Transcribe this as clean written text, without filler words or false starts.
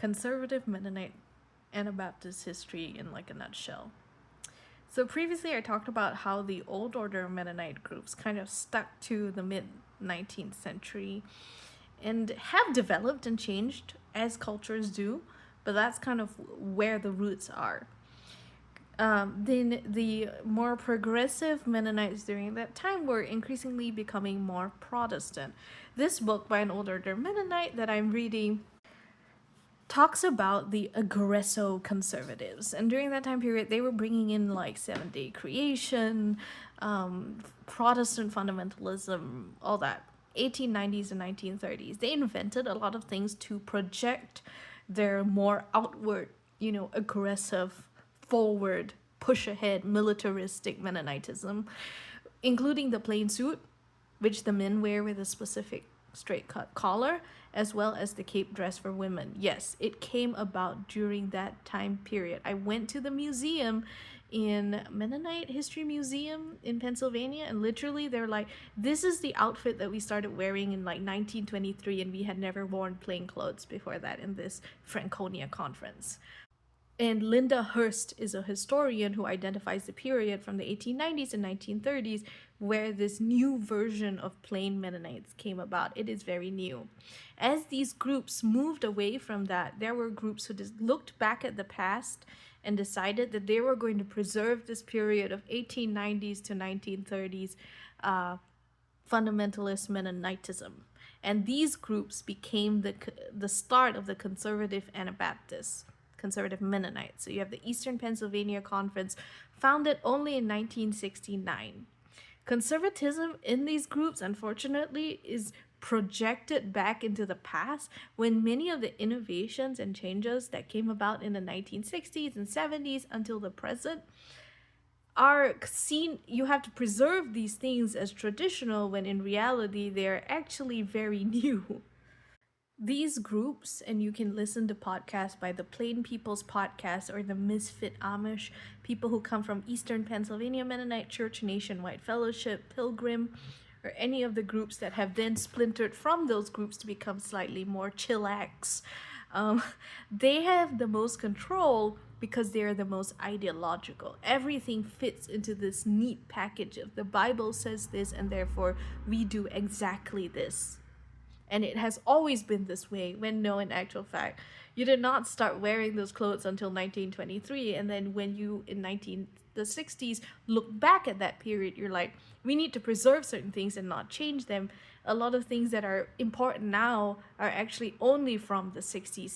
conservative Mennonite Anabaptist history in like a nutshell. So previously I talked about how the old order Mennonite groups kind of stuck to the mid 19th century and have developed and changed as cultures do, but that's kind of where the roots are. Then the more progressive Mennonites during that time were increasingly becoming more Protestant. This book by an old order Mennonite that I'm reading talks about the aggresso conservatives, and during that time period they were bringing in like Seventh-day creation, Protestant fundamentalism, all that. 1890s and 1930s, they invented a lot of things to project their more outward, aggressive, forward, push ahead, militaristic Mennonitism, including the plain suit, which the men wear with a specific straight cut collar, as well as the cape dress for women. Yes, it came about during that time period. I went to the museum in Mennonite History Museum in Pennsylvania, and literally they're like, this is the outfit that we started wearing in like 1923, and we had never worn plain clothes before that in this Franconia conference. And Linda Hurst is a historian who identifies the period from the 1890s and 1930s where this new version of plain Mennonites came about. It is very new. As these groups moved away from that, there were groups who just looked back at the past and decided that they were going to preserve this period of 1890s to 1930s fundamentalist Mennonitism. And these groups became the start of the conservative Anabaptists. Conservative Mennonites. So you have the Eastern Pennsylvania Conference, founded only in 1969. Conservatism in these groups, unfortunately, is projected back into the past when many of the innovations and changes that came about in the 1960s and 70s until the present are seen. You have to preserve these things as traditional when in reality they're actually very new. These groups, and you can listen to podcasts by the Plain People's Podcast or the Misfit Amish, people who come from Eastern Pennsylvania Mennonite Church, Nationwide Fellowship, Pilgrim, or any of the groups that have then splintered from those groups to become slightly more chillax. They have the most control because they are the most ideological. Everything fits into this neat package of the Bible says this, and therefore we do exactly this. And it has always been this way, when no, in actual fact, you did not start wearing those clothes until 1923. And then when you, in the 60s, look back at that period, you're like, we need to preserve certain things and not change them. A lot of things that are important now are actually only from the 60s.